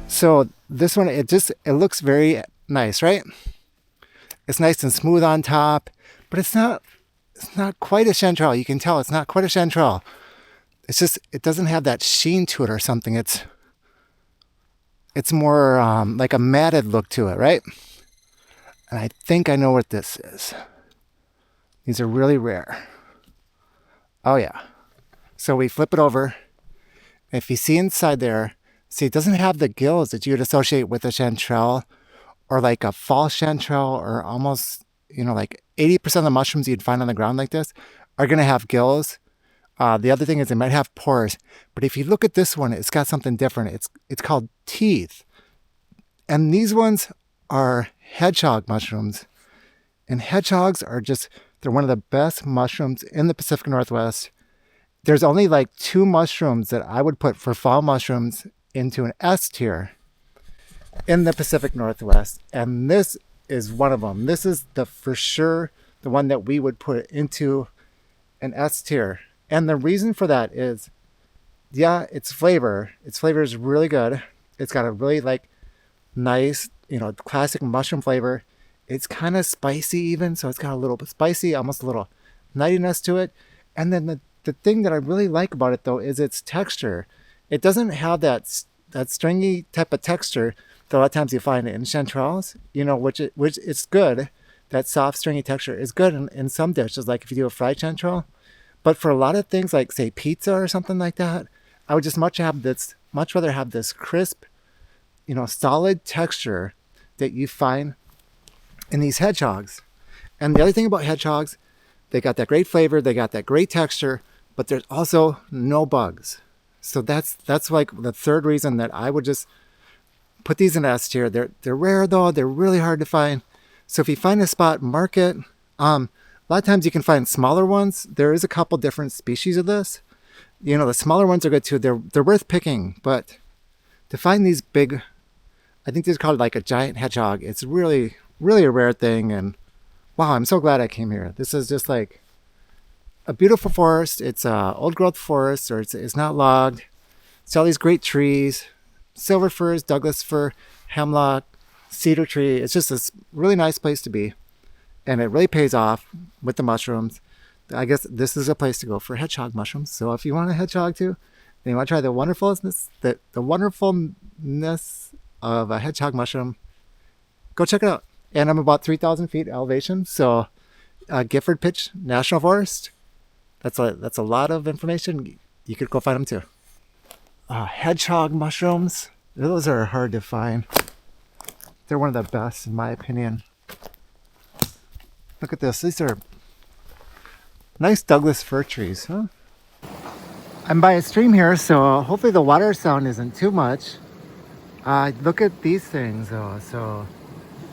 So this one, it looks very nice, right? It's nice and smooth on top, but it's not quite a chanterelle. You can tell it's not quite a chanterelle. It's just, it doesn't have that sheen to it or something. It's more like a matted look to it, right? And I think I know what this is. These are really rare. Oh yeah. So we flip it over. If you see inside there, see, it doesn't have the gills that you would associate with a chanterelle or like a false chanterelle, or almost, like 80% of the mushrooms you'd find on the ground like this are going to have gills. The other thing is they might have pores. But if you look at this one, it's got something different. It's called teeth. And these ones are hedgehog mushrooms. And hedgehogs are they're one of the best mushrooms in the Pacific Northwest. There's only like two mushrooms that I would put for fall mushrooms into an S tier in the Pacific Northwest. And this is one of them. This is for sure the one that we would put into an S tier. And the reason for that is, yeah, its flavor. Its flavor is really good. It's got a really like nice, classic mushroom flavor. It's kind of spicy even, so it's got a little bit spicy, almost a little nuttiness to it. And then the thing that I really like about it though is its texture. It doesn't have that stringy type of texture that a lot of times you find in chanterelles, which it's good. That soft stringy texture is good in some dishes, like if you do a fried chanterelle. But for a lot of things like say pizza or something like that, I would just much rather have this crisp, solid texture that you find in these hedgehogs. And the other thing about hedgehogs, they got that great flavor, they got that great texture, but there's also no bugs. So that's like the third reason that I would just put these in S tier. They're rare though, they're really hard to find. So if you find a spot, mark it. A lot of times you can find smaller ones. There is a couple different species of this. The smaller ones are good too. They're worth picking, but to find these big, I think these are called like a giant hedgehog. It's really, really a rare thing. And wow, I'm so glad I came here. This is just like a beautiful forest. It's a old growth forest, or it's not logged. It's all these great trees, silver firs, Douglas fir, hemlock, cedar tree. It's just this really nice place to be. And it really pays off with the mushrooms. I guess this is a place to go for hedgehog mushrooms. So if you want a hedgehog too, and you want to try the wonderfulness of a hedgehog mushroom, go check it out. And I'm about 3,000 feet elevation. So Gifford Pinchot National Forest. That's a lot of information. You could go find them too. Hedgehog mushrooms. Those are hard to find. They're one of the best in my opinion. Look at this. These are nice Douglas fir trees, huh? I'm by a stream here, so hopefully the water sound isn't too much. Look at these things though. So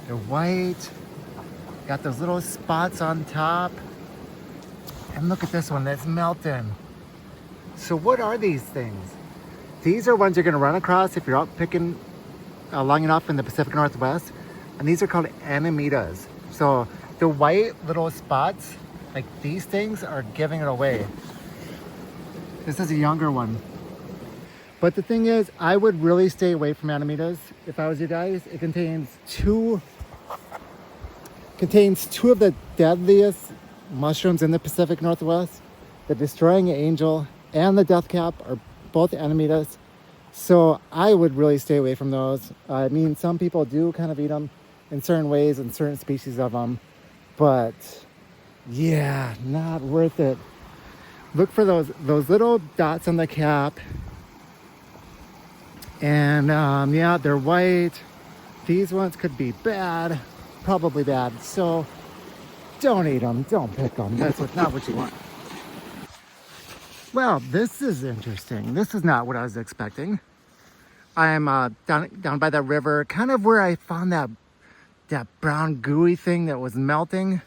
they're white. Got those little spots on top. And look at this one that's melting. So what are these things? These are ones you're going to run across if you're out picking long enough in the Pacific Northwest. And these are called animetas. So the white little spots, like these things, are giving it away. This is a younger one. But the thing is, I would really stay away from animetas if I was you guys. It contains two of the deadliest mushrooms in the Pacific Northwest. The destroying angel and the death cap are both animetas. So I would really stay away from those. I mean, some people do kind of eat them in certain ways and certain species of them. But yeah, not worth it. Look for those little dots on the cap. And yeah, they're white. These ones could be bad, probably bad. So don't eat them, don't pick them. That's not what you want. Well, this is interesting. This is not what I was expecting. I'm down by that river, kind of where I found that brown gooey thing that was melting.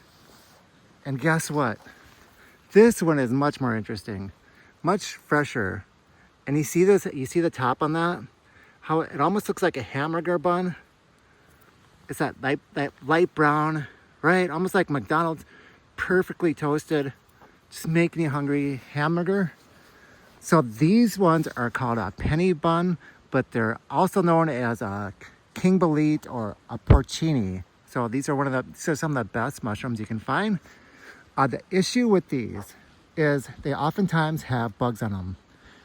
And guess what? This one is much more interesting, much fresher. And you see this? You see the top on that? How it almost looks like a hamburger bun. It's that light brown, right? Almost like McDonald's, perfectly toasted, just making you hungry hamburger. So these ones are called a penny bun but they're also known as a king bolete or a porcini. So these are some of the best mushrooms you can find. The issue with these is they oftentimes have bugs on them.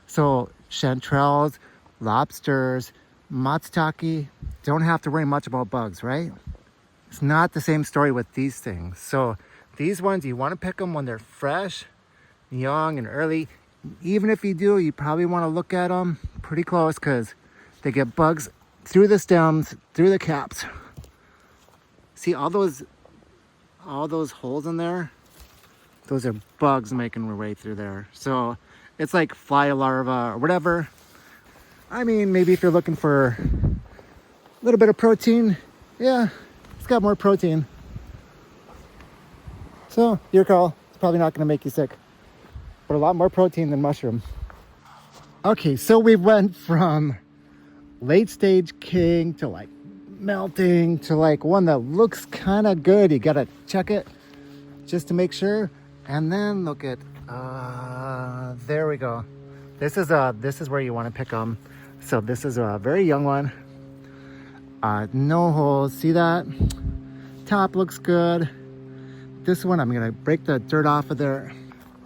So chanterelles, lobsters, matsutake don't have to worry much about bugs, right? It's not the same story with these things. So these ones, you want to pick them when they're fresh, young, and early. Even if you do, you probably want to look at them pretty close because they get bugs through the stems, through the caps. See all those holes in there? Those are bugs making their way through there. So it's like fly larva or whatever. I mean, maybe if you're looking for a little bit of protein, yeah, it's got more protein. So your call. It's probably not going to make you sick, but a lot more protein than mushroom. Okay, so we went from late stage king to like melting to like one that looks kind of good. You got to check it just to make sure. And then look at, there we go. This is where you want to pick them. So this is a very young one. No holes, see that? Top looks good. This one, I'm gonna break the dirt off of there.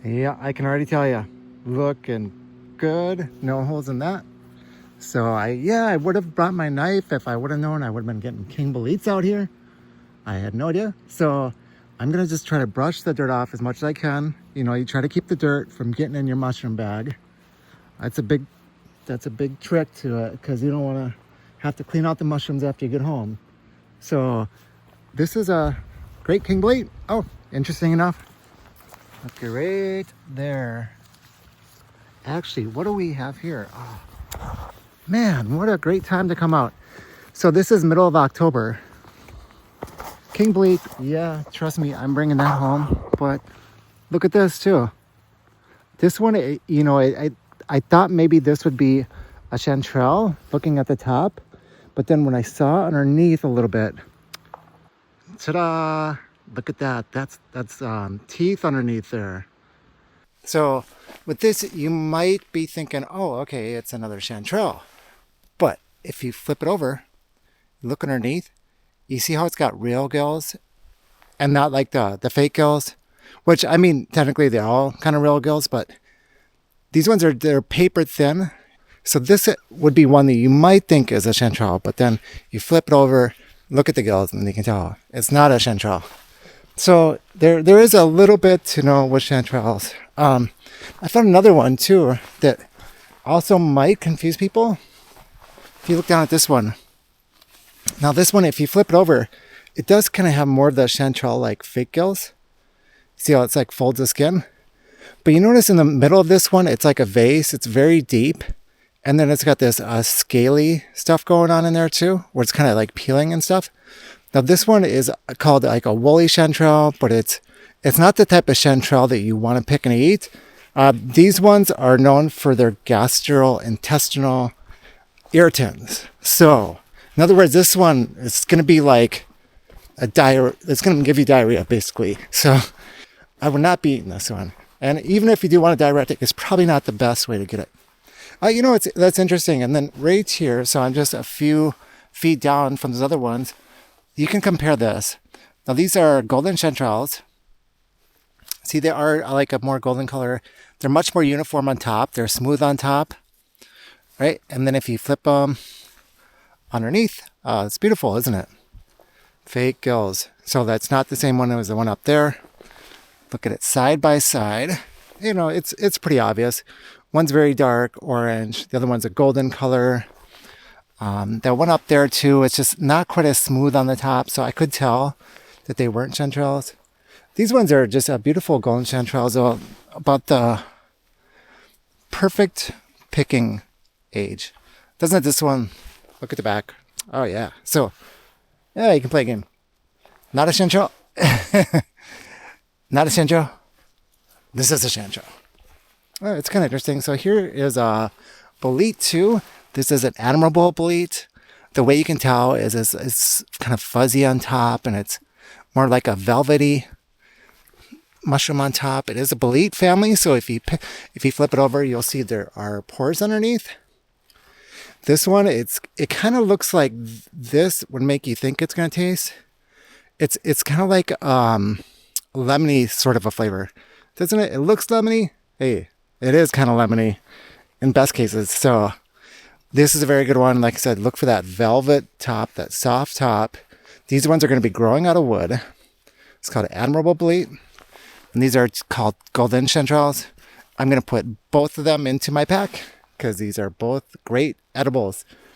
Yeah, I can already tell you, looking good. No holes in that. So I would have brought my knife if I would have known. I would have been getting king boletes out here. I had no idea. So I'm gonna just try to brush the dirt off as much as I can. You know, you try to keep the dirt from getting in your mushroom bag. That's a big trick to it because you don't want to have to clean out the mushrooms after you get home. So this is a great king bolete. Oh, interesting enough. Look right there. Actually, what do we have here? Oh, man, what a great time to come out. So this is middle of October. King bolete, yeah, trust me, I'm bringing that home. But look at this too. This one, you know, I thought maybe this would be a chanterelle looking at the top. But then when I saw underneath a little bit, ta-da! Look at that. That's teeth underneath there. So with this, you might be thinking, oh, okay, it's another chanterelle. But if you flip it over, look underneath, you see how it's got real gills and not like the fake gills, which I mean, technically they're all kind of real gills, but these ones they're paper thin. So this would be one that you might think is a chanterelle, but then you flip it over, look at the gills, and you can tell it's not a chanterelle. So there is a little bit to know with chanterelles. I found another one too that also might confuse people. If you look down at this one. Now this one, if you flip it over, it does kind of have more of the chanterelle like fake gills. See how it's like folds of skin? But you notice in the middle of this one, it's like a vase. It's very deep. And then it's got this scaly stuff going on in there too, where it's kind of like peeling and stuff. Now this one is called like a woolly chanterelle, but it's not the type of chanterelle that you want to pick and eat. These ones are known for their gastrointestinal irritants. So, in other words, this one is going to be like a diarrhea. It's going to give you diarrhea, basically. So, I would not be eating this one. And even if you do want a diuretic, it's probably not the best way to get it. You know, that's interesting. And then right here, so I'm just a few feet down from those other ones. You can compare this. Now, these are golden chanterelles. See, they are like a more golden color. They're much more uniform on top. They're smooth on top, right? And then if you flip them underneath, it's beautiful, isn't it? Fake gills. So that's not the same one as the one up there. Look at it side by side. You know, it's pretty obvious. One's very dark orange. The other one's a golden color. That one up there too, it's just not quite as smooth on the top. So I could tell that they weren't chanterelles. These ones are just a beautiful golden chanterelles, about the perfect picking age. Doesn't it, this one? Look at the back. Oh, yeah. So, yeah, you can play a game. Not a chanterelle. Not a chanterelle. This is a chanterelle. Oh, it's kind of interesting. So here is a bolete too. This is an Admirable Bolete. The way you can tell is it's kind of fuzzy on top, and it's more like a velvety mushroom on top. It is a bolete family, so if you flip it over, you'll see there are pores underneath. This one, it kind of looks like this would make you think it's going to taste. It's kind of like lemony sort of a flavor, doesn't it? It looks lemony. Hey, it is kind of lemony in best cases. So this is a very good one. Like I said, look for that velvet top, that soft top. These ones are going to be growing out of wood. It's called Admirable Boletes, and these are called golden chanterelles. I'm going to put both of them into my pack because these are both great edibles.